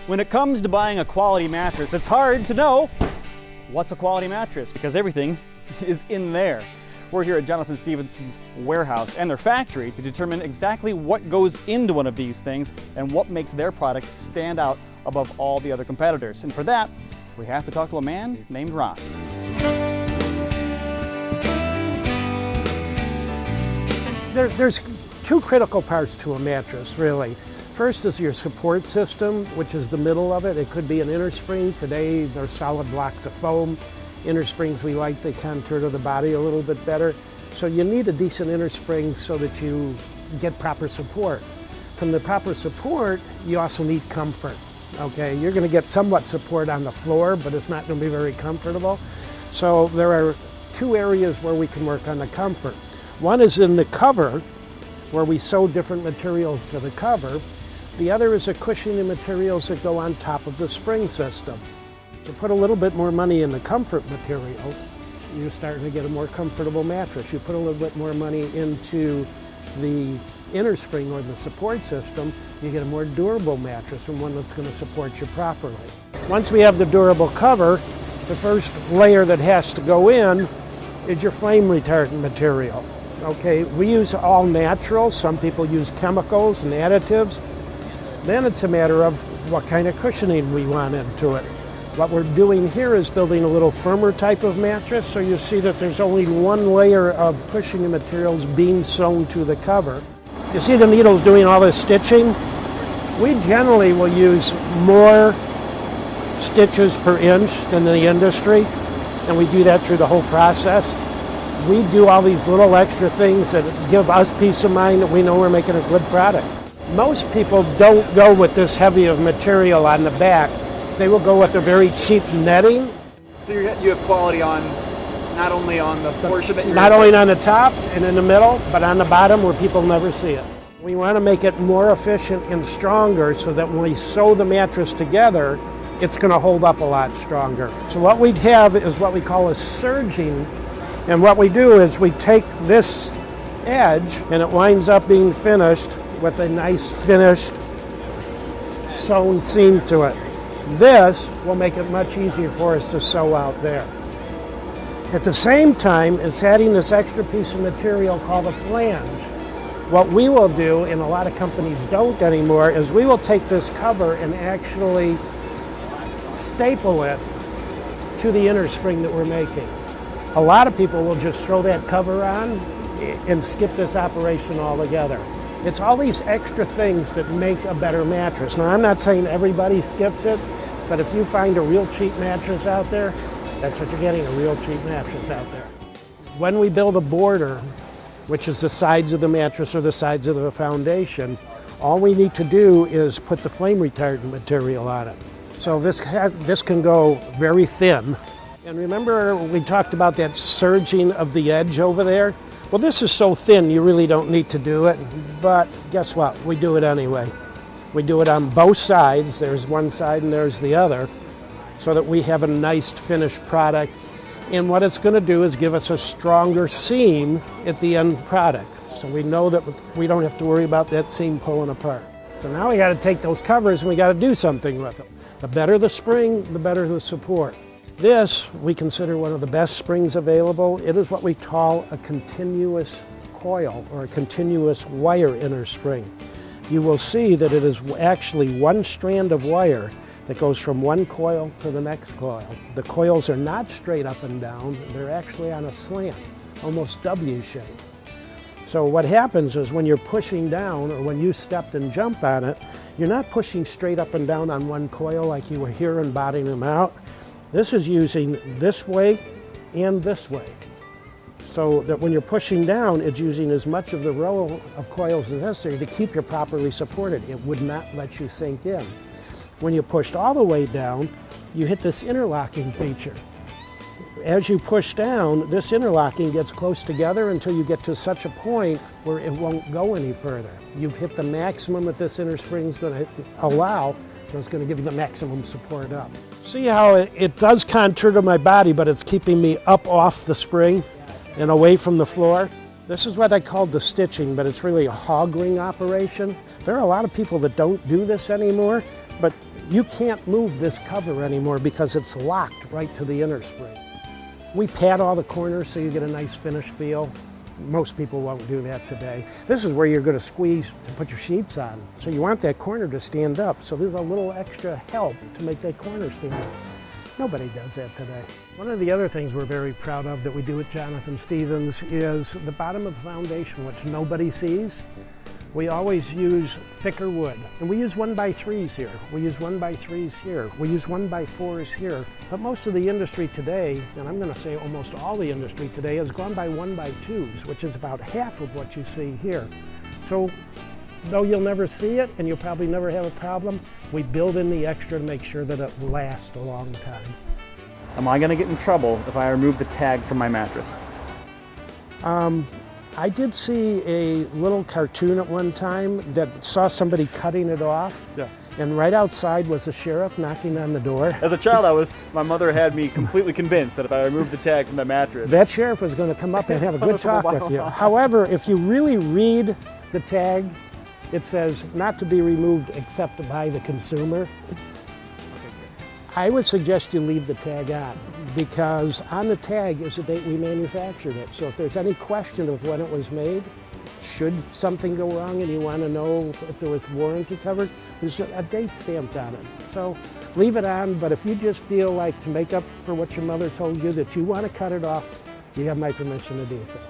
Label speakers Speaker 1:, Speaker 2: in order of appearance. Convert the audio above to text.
Speaker 1: When it comes to buying a quality mattress, it's hard to know what's a quality mattress because everything is in there. We're here at Jonathan Stevenson's warehouse and their factory to determine exactly what goes into one of these things and what makes their product stand out above all the other competitors. And for that, we have to talk to a man named Ron.
Speaker 2: There's two critical parts to a mattress, really. First is your support system, which is the middle of it. It could be an innerspring. Today, they're solid blocks of foam. Innersprings we like, they contour to the body a little bit better. So you need a decent innerspring so that you get proper support. From the proper support, you also need comfort. Okay, you're going to get somewhat support on the floor, but it's not going to be very comfortable. So there are two areas where we can work on the comfort. One is in the cover, where we sew different materials to the cover. The other is the cushioning materials that go on top of the spring system. So put a little bit more money in the comfort materials, you're starting to get a more comfortable mattress. You put a little bit more money into the innerspring or the support system, you get a more durable mattress and one that's going to support you properly. Once we have the durable cover, the first layer that has to go in is your flame retardant material. Okay, we use all natural. Some people use chemicals and additives. Then it's a matter of what kind of cushioning we want into it. What we're doing here is building a little firmer type of mattress, so you see that there's only one layer of cushioning materials being sewn to the cover. You see the needles doing all this stitching? We generally will use more stitches per inch than the industry, and we do that through the whole process. We do all these little extra things that give us peace of mind that we know we're making a good product. Most people don't go with this heavy of material on the back. They will go with a very cheap netting.
Speaker 1: So you have quality on, not only on the portion that you're...
Speaker 2: Not only on the top and in the middle, but on the bottom where people never see it. We want to make it more efficient and stronger so that when we sew the mattress together, it's going to hold up a lot stronger. So what we have is what we call a serging. And what we do is we take this edge and it winds up being finished with a nice finished sewn seam to it. This will make it much easier for us to sew out there. At the same time, it's adding this extra piece of material called a flange. What we will do, and a lot of companies don't anymore, is we will take this cover and actually staple it to the innerspring that we're making. A lot of people will just throw that cover on and skip this operation altogether. It's all these extra things that make a better mattress. Now, I'm not saying everybody skips it, but if you find a real cheap mattress out there, that's what you're getting, a real cheap mattress out there. When we build a border, which is the sides of the mattress or the sides of the foundation, all we need to do is put the flame retardant material on it. So this can go very thin. And remember we talked about that serging of the edge over there? Well, this is so thin you really don't need to do it, but guess what? We do it anyway. We do it on both sides. There's one side and there's the other, so that we have a nice finished product. And what it's going to do is give us a stronger seam at the end product. So we know that we don't have to worry about that seam pulling apart. So now we got to take those covers and we got to do something with them. The better the spring, the better the support. This we consider one of the best springs available. It is what we call a continuous coil or a continuous wire innerspring. You will see that it is actually one strand of wire that goes from one coil to the next coil. The coils are not straight up and down, they're actually on a slant, almost W shape. So what happens is when you're pushing down or when you stepped and jump on it, you're not pushing straight up and down on one coil like you were here and bottoming them out. This is using this way and this way. So that when you're pushing down, it's using as much of the row of coils as necessary to keep you properly supported. It would not let you sink in. When you pushed all the way down, you hit this interlocking feature. As you push down, this interlocking gets close together until you get to such a point where it won't go any further. You've hit the maximum that this innerspring is going to allow, so it's going to give you the maximum support up. See how it does contour to my body, but it's keeping me up off the spring and away from the floor? This is what I call the stitching, but it's really a hog ring operation. There are a lot of people that don't do this anymore, But you can't move this cover anymore because it's locked right to the inner spring. We pad all the corners so you get a nice finish feel. Most people won't do that today. This is where you're going to squeeze to put your sheets on. So you want that corner to stand up. So there's a little extra help to make that corner stand up. Nobody does that today. One of the other things we're very proud of that we do at Jonathan Stevens is the bottom of the foundation, which nobody sees. We always use thicker wood, and we use 1x3s here. We use 1x3s here. We use 1x4s here. But most of the industry today, and I'm going to say almost all the industry today, has gone by 1x2s, which is about half of what you see here. So, though you'll never see it, and you'll probably never have a problem, we build in the extra to make sure that it lasts a long time.
Speaker 1: Am I going to get in trouble if I remove the tag from my mattress?
Speaker 2: I did see a little cartoon at one time that saw somebody cutting it off.
Speaker 1: Yeah.
Speaker 2: And right outside was a sheriff knocking on the door.
Speaker 1: As a child, my mother had me completely convinced that if I removed the tag from the mattress,
Speaker 2: that sheriff was going to come up and have a good talk with you. However, if you really read the tag, it says not to be removed except by the consumer. I would suggest you leave the tag on, because on the tag is the date we manufactured it. So if there's any question of when it was made, should something go wrong and you want to know if there was warranty covered, there's a date stamped on it. So leave it on, but if you just feel like to make up for what your mother told you that you want to cut it off, you have my permission to do so.